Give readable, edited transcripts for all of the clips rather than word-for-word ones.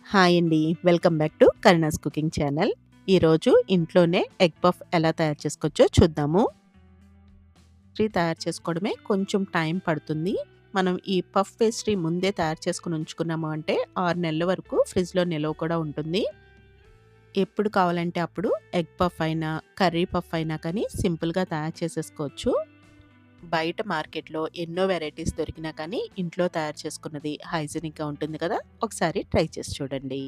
Hi అండి. Welcome back to Karuna's cooking channel. ఈరోజు ఇంట్లోనే ఎగ్ పఫ్ ఎలా తయారు చేసుకోవచ్చో చూద్దాము. తయారు చేసుకోవడమే కొంచెం టైం పడుతుంది. మనం ఈ పఫ్ పేస్ట్రీ ముందే తయారు చేసుకొని ఉంచుకున్నాము అంటే 6 నెలల వరకు ఫ్రిడ్జ్‌లో నిల్వ కూడా ఉంటుంది. ఎప్పుడు కావాలంటే అప్పుడు ఎగ్ పఫ్ అయినా, కర్రీ పఫ్ అయినా కానీ సింపుల్‌గా తయారు చేసేసుకోవచ్చు. బయట మార్కెట్‌లో ఎన్నో వెరైటీస్ దొరికినా కానీ ఇంట్లో తయారు చేసుకున్నది హైజీనిక్‌గా ఉంటుంది కదా! ఒకసారి ట్రై చేసి చూడండి.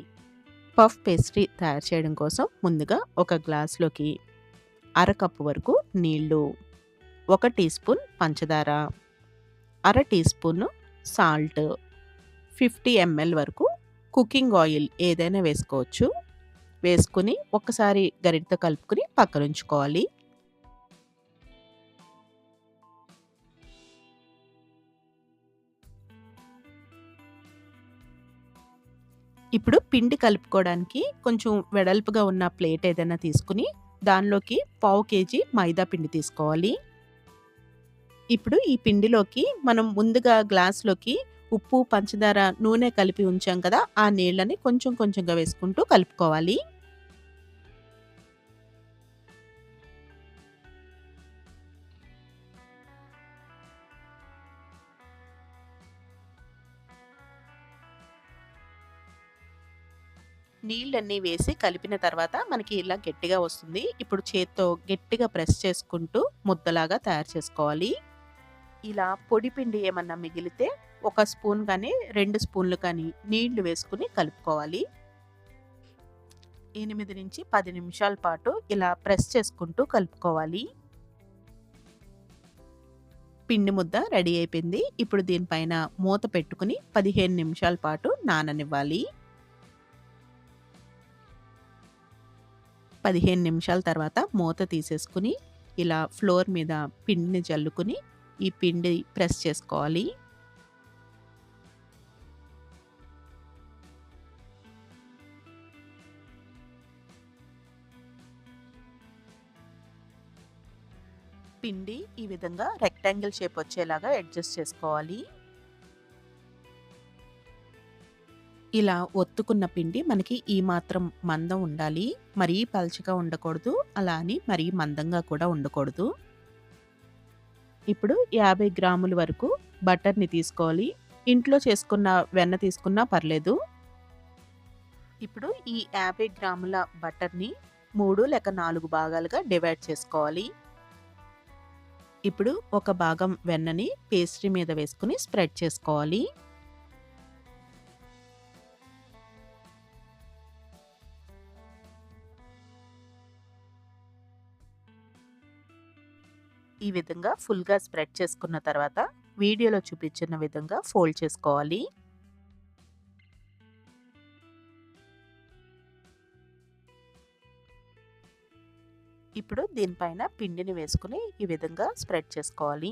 పఫ్ పేస్ట్రీ తయారు చేయడం కోసం ముందుగా ఒక గ్లాస్‌లోకి అరకప్పు వరకు నీళ్ళు, 1 టీ స్పూన్ పంచదార, అర టీ స్పూను సాల్ట్, 50 ఎంఎల్ వరకు కుకింగ్ ఆయిల్ ఏదైనా వేసుకోవచ్చు. వేసుకొని ఒక్కసారి గరిటెతో కలుపుకొని పక్కనుంచుకోవాలి. ఇప్పుడు పిండి కలుపుకోవడానికి కొంచెం వెడల్పుగా ఉన్న ప్లేట్ ఏదైనా తీసుకుని దానిలోకి పావు కేజీ మైదా పిండి తీసుకోవాలి. ఇప్పుడు ఈ పిండిలోకి మనం ముందుగా గ్లాస్‌లోకి ఉప్పు, పంచదార, నూనె కలిపి ఉంచాం కదా! ఆ నీళ్ళని కొంచెం కొంచెంగా వేసుకుంటూ కలుపుకోవాలి. నీళ్ళన్నీ వేసి కలిపిన తర్వాత మనకి ఇలా గట్టిగా వస్తుంది. ఇప్పుడు చేత్తో గట్టిగా ప్రెస్ చేసుకుంటూ ముద్దలాగా తయారు చేసుకోవాలి. ఇలా పొడి పిండి ఏమన్నా మిగిలితే 1 స్పూన్ కానీ, 2 స్పూన్లు కానీ నీళ్లు వేసుకొని కలుపుకోవాలి. 8-10 నిమిషాల పాటు ఇలా ప్రెస్ చేసుకుంటూ కలుపుకోవాలి. పిండి ముద్ద రెడీ అయిపోయింది. ఇప్పుడు దీనిపైన మూత పెట్టుకుని 15 నిమిషాల పాటు నాననివ్వాలి. 15 నిమిషాల తర్వాత మూత తీసేసుకుని ఇలా ఫ్లోర్ మీద పిండిని జల్లుకుని ఈ పిండి ప్రెస్ చేసుకోవాలి. పిండి ఈ విధంగా రెక్టాంగిల్ షేప్ వచ్చేలాగా అడ్జస్ట్ చేసుకోవాలి. ఇలా ఒత్తుకున్న పిండి మనకి ఈ మాత్రం మందం ఉండాలి. మరీ పల్చగా ఉండకూడదు. అలా అని మరీ మందంగా కూడా ఉండకూడదు. ఇప్పుడు 50 గ్రాముల వరకు బటర్‌ని తీసుకోవాలి. ఇంట్లో చేసుకున్న వెన్న తీసుకున్నా పర్లేదు. ఇప్పుడు ఈ 50 గ్రాముల బటర్‌ని 3 లేక 4 భాగాలుగా డివైడ్ చేసుకోవాలి. ఇప్పుడు ఒక భాగం వెన్నని పేస్ట్రీ మీద వేసుకొని స్ప్రెడ్ చేసుకోవాలి. ఈ విధంగా ఫుల్‌గా స్ప్రెడ్ చేసుకున్న తర్వాత వీడియోలో చూపించిన విధంగా ఫోల్డ్ చేసుకోవాలి. ఇప్పుడు దీనిపైన పిండిని వేసుకొని ఈ విధంగా స్ప్రెడ్ చేసుకోవాలి.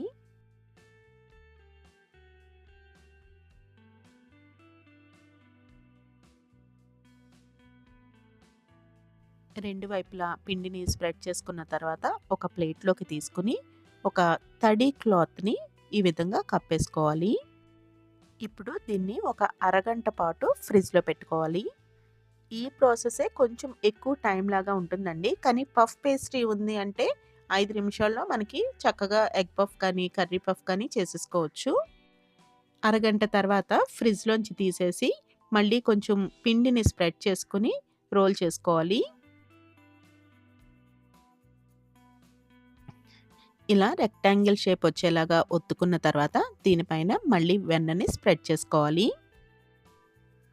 రెండు వైపులా పిండిని స్ప్రెడ్ చేసుకున్న తర్వాత ఒక ప్లేట్‌లోకి తీసుకొని ఒక తడి క్లాత్‌ని ఈ విధంగా కప్పేసుకోవాలి. ఇప్పుడు దీన్ని ఒక అరగంట పాటు ఫ్రిడ్జ్‌లో పెట్టుకోవాలి. ఈ ప్రాసెసే కొంచెం ఎక్కువ టైం లాగా ఉంటుందండి. కానీ పఫ్ పేస్ట్రీ ఉంది అంటే 5 నిమిషాల్లో మనకి చక్కగా ఎగ్ పఫ్ కానీ, కర్రీ పఫ్ కానీ చేసేసుకోవచ్చు. అరగంట తర్వాత ఫ్రిడ్జ్‌లోంచి తీసేసి మళ్ళీ కొంచెం పిండిని స్ప్రెడ్ చేసుకొని రోల్ చేసుకోవాలి. ఇలా రెక్టాంగిల్ షేప్ వచ్చేలాగా ఒత్తుకున్న తర్వాత దీనిపైన మళ్ళీ వెన్నని స్ప్రెడ్ చేసుకోవాలి.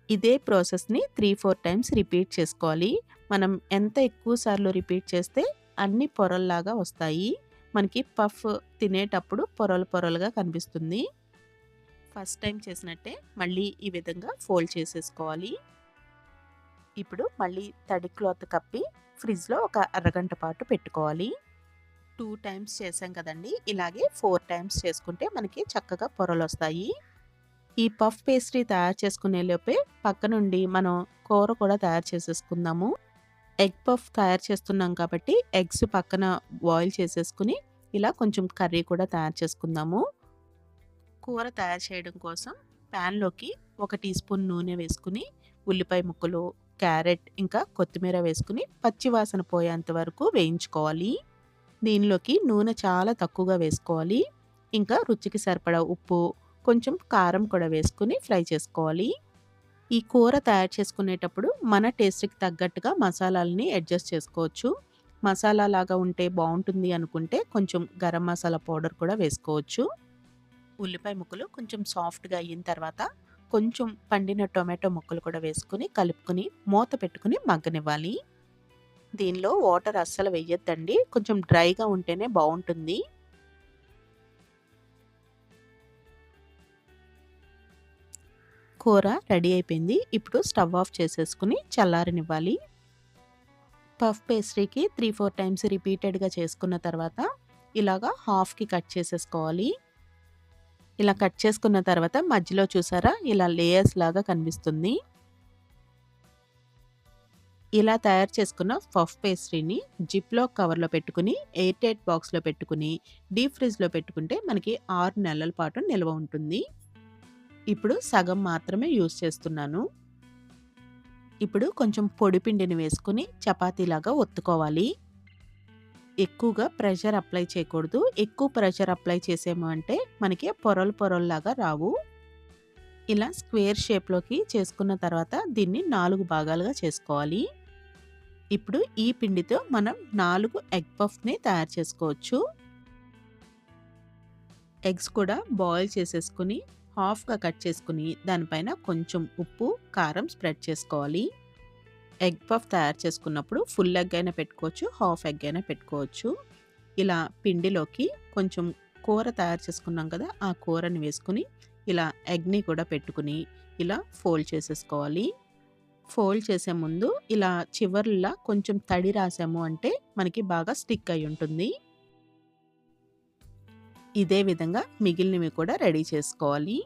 ఇదే ప్రాసెస్‌ని 3, 4 టైమ్స్ రిపీట్ చేసుకోవాలి. మనం ఎంత ఎక్కువ సార్లు రిపీట్ చేస్తే అన్ని పొరల్లాగా వస్తాయి. మనకి పఫ్ తినేటప్పుడు పొరలు పొరలుగా కనిపిస్తుంది. ఫస్ట్ టైం చేసినట్టే మళ్ళీ ఈ విధంగా ఫోల్డ్ చేసేసుకోవాలి. ఇప్పుడు మళ్ళీ తడి క్లాత్ కప్పి ఫ్రిడ్జ్‌లో ఒక అరగంట పాటు పెట్టుకోవాలి. 2 టైమ్స్ చేసాం కదండీ! ఇలాగే 4 టైమ్స్ చేసుకుంటే మనకి చక్కగా పొరలొస్తాయి. ఈ పఫ్ పేస్ట్రీ తయారు చేసుకునే లోపే పక్కనుండి మనం కూర కూడా తయారు చేసేసుకుందాము. ఎగ్ పఫ్ తయారు చేస్తున్నాం కాబట్టి ఎగ్స్ పక్కన బాయిల్ చేసేసుకుని ఇలా కొంచెం కర్రీ కూడా తయారు చేసుకుందాము. కూర తయారు చేయడం కోసం ప్యాన్‌లోకి 1 టీ స్పూన్ నూనె వేసుకుని ఉల్లిపాయ ముక్కలు, క్యారెట్ ఇంకా కొత్తిమీర వేసుకుని పచ్చి వాసన పోయేంత వరకు వేయించుకోవాలి. దీనిలోకి నూనె చాలా తక్కువగా వేసుకోవాలి. ఇంకా రుచికి సరిపడా ఉప్పు, కొంచెం కారం కూడా వేసుకొని ఫ్రై చేసుకోవాలి. ఈ కూర తయారు చేసుకునేటప్పుడు మన టేస్ట్‌కి తగ్గట్టుగా మసాలాలని అడ్జస్ట్ చేసుకోవచ్చు. మసాలా లాగా ఉంటే బావుంటుంది అనుకుంటే కొంచెం గరం మసాలా పౌడర్ కూడా వేసుకోవచ్చు. ఉల్లిపాయ ముక్కలు కొంచెం సాఫ్ట్‌గా అయిన తర్వాత కొంచెం పండిన టొమాటో ముక్కలు కూడా వేసుకొని కలుపుకొని మూత పెట్టుకొని మగ్గనివ్వాలి. దీనిలో వాటర్ అస్సలు వేయొద్దండి. కొంచెం డ్రైగా ఉంటేనే బావుంటుంది. కూర రెడీ అయిపోయింది. ఇప్పుడు స్టవ్ ఆఫ్ చేసేసుకొని చల్లారనివ్వాలి. పఫ్ పేస్ట్రీకి 3, 4 టైమ్స్ రిపీటెడ్‌గా చేసుకున్న తర్వాత ఇలాగా హాఫ్‌కి కట్ చేసేసుకోవాలి. ఇలా కట్ చేసుకున్న తర్వాత మధ్యలో చూసారా ఇలా లేయర్స్ లాగా కనిపిస్తుంది. ఇలా తయారు చేసుకున్న పఫ్ పేస్ట్రీని జిప్‌లాక్ కవర్‌లో పెట్టుకొని ఎయిర్ టైట్ బాక్స్‌లో పెట్టుకొని డీప్ ఫ్రిడ్జ్‌లో పెట్టుకుంటే మనకి 6 నెలల పాటు నిల్వ ఉంటుంది. ఇప్పుడు సగం మాత్రమే యూజ్ చేస్తున్నాను. ఇప్పుడు కొంచెం పొడి పిండిని వేసుకొని చపాతీలాగా ఒత్తుకోవాలి. ఎక్కువగా ప్రెషర్ అప్లై చేయకూడదు. ఎక్కువ ప్రెషర్ అప్లై చేసాము అంటే మనకి పొరలు పొరల్లాగా రావు. ఇలా స్క్వేర్ షేప్‌లోకి చేసుకున్న తర్వాత దీన్ని 4 భాగాలుగా చేసుకోవాలి. ఇప్పుడు ఈ పిండితో మనం 4 ఎగ్ పఫ్‌ని తయారు చేసుకోవచ్చు. ఎగ్స్ కూడా బాయిల్ చేసేసుకొని హాఫ్‌గా కట్ చేసుకొని దానిపైన కొంచెం ఉప్పు, కారం స్ప్రెడ్ చేసుకోవాలి. ఎగ్ పఫ్ తయారు చేసుకున్నప్పుడు ఫుల్ ఎగ్ అయినా పెట్టుకోవచ్చు, హాఫ్ ఎగ్ అయినా పెట్టుకోవచ్చు. ఇలా పిండిలోకి కొంచెం కూర తయారు చేసుకున్నాం కదా! ఆ కూరని వేసుకొని ఇలా ఎగ్‌ని కూడా పెట్టుకొని ఇలా ఫోల్డ్ చేసేసుకోవాలి. ఫోల్డ్ చేసే ముందు ఇలా చివర్లా కొంచెం తడి రాసాము అంటే మనకి బాగా స్టిక్ అయి ఉంటుంది. ఇదే విధంగా మిగిలినవి కూడా రెడీ చేసుకోవాలి.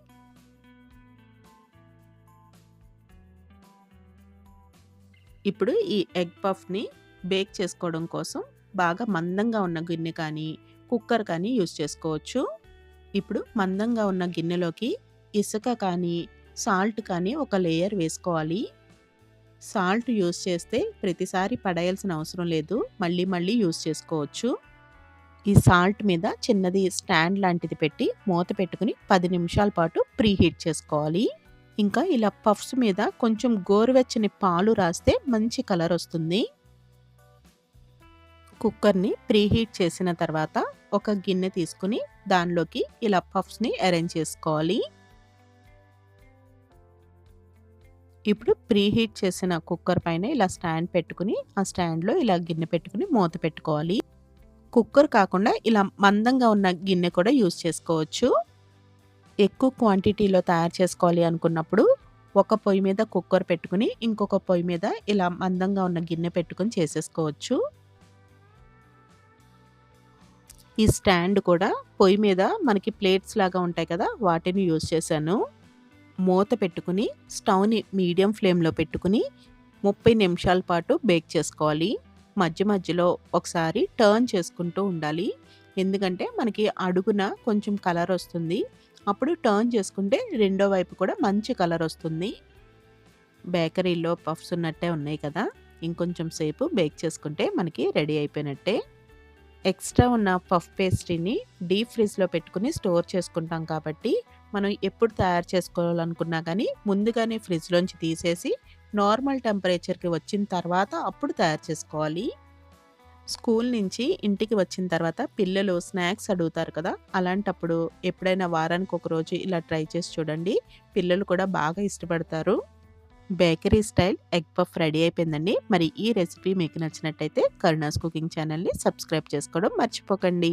ఇప్పుడు ఈ ఎగ్ పఫ్‌ని బేక్ చేసుకోవడం కోసం బాగా మందంగా ఉన్న గిన్నె కానీ, కుక్కర్ కానీ యూజ్ చేసుకోవచ్చు. ఇప్పుడు మందంగా ఉన్న గిన్నెలోకి ఇసుక కానీ, సాల్ట్ కానీ ఒక లేయర్ వేసుకోవాలి. సాల్ట్ యూజ్ చేస్తే ప్రతిసారి పడేయాల్సిన అవసరం లేదు. మళ్ళీ మళ్ళీ యూజ్ చేసుకోవచ్చు. ఈ సాల్ట్ మీద చిన్నది స్టాండ్ లాంటిది పెట్టి మూత పెట్టుకొని 10 నిమిషాల పాటు ప్రీ హీట్ చేసుకోవాలి. ఇంకా ఇలా పఫ్స్ మీద కొంచెం గోరువెచ్చని పాలు రాస్తే మంచి కలర్ వస్తుంది. కుక్కర్‌ని ప్రీ హీట్ చేసిన తర్వాత ఒక గిన్నె తీసుకొని దానిలోకి ఇలా పఫ్స్‌ని అరేంజ్ చేసుకోవాలి. ఇప్పుడు ప్రీ హీట్ చేసిన కుక్కర్ పైన ఇలా స్టాండ్ పెట్టుకొని ఆ స్టాండ్‌లో ఇలా గిన్నె పెట్టుకొని మూత పెట్టుకోవాలి. కుక్కర్ కాకుండా ఇలా మందంగా ఉన్న గిన్నె కూడా యూజ్ చేసుకోవచ్చు. ఎక్కువ క్వాంటిటీలో తయారు చేసుకోవాలి అనుకున్నప్పుడు ఒక పొయ్యి మీద కుక్కర్ పెట్టుకొని ఇంకొక పొయ్యి మీద ఇలా మందంగా ఉన్న గిన్నె పెట్టుకొని చేసేసుకోవచ్చు. ఈ స్టాండ్ కూడా పొయ్యి మీద మనకి ప్లేట్స్ లాగా ఉంటాయి కదా! వాటిని యూజ్ చేశాను. మూత పెట్టుకుని స్టవ్‌ని మీడియం ఫ్లేమ్‌లో పెట్టుకుని 30 నిమిషాల పాటు బేక్ చేసుకోవాలి. మధ్య మధ్యలో ఒకసారి టర్న్ చేసుకుంటూ ఉండాలి. ఎందుకంటే మనకి అడుగున కొంచెం కలర్ వస్తుంది. అప్పుడు టర్న్ చేసుకుంటే రెండో వైపు కూడా మంచి కలర్ వస్తుంది. బేకరీలో పఫ్స్ ఉన్నట్టే ఉన్నాయి కదా! ఇంకొంచెం సేపు బేక్ చేసుకుంటే మనకి రెడీ అయిపోయినట్టే. ఎక్స్ట్రా ఉన్న పఫ్ పేస్ట్రీని డీప్ ఫ్రిడ్జ్‌లో పెట్టుకొని స్టోర్ చేసుకుంటాం కాబట్టి మనం ఎప్పుడు తయారు చేసుకోవాలనుకున్నా కానీ ముందుగానే ఫ్రిడ్జ్‌లోంచి తీసేసి నార్మల్ టెంపరేచర్‌కి వచ్చిన తర్వాత అప్పుడు తయారు చేసుకోవాలి. స్కూల్ నుంచి ఇంటికి వచ్చిన తర్వాత పిల్లలు స్నాక్స్ అడుగుతారు కదా! అలాంటప్పుడు ఎప్పుడైనా వారానికి ఒక రోజు ఇలా ట్రై చేసి చూడండి. పిల్లలు కూడా బాగా ఇష్టపడతారు. Bakery style egg puff ready అయిపోయిందండి. మరి ఈ రెసిపీ మీకు నచ్చినట్టయితే కరుణాస్ కుకింగ్ ఛానల్‌ని సబ్స్క్రైబ్ చేసుకోవడం మర్చిపోకండి.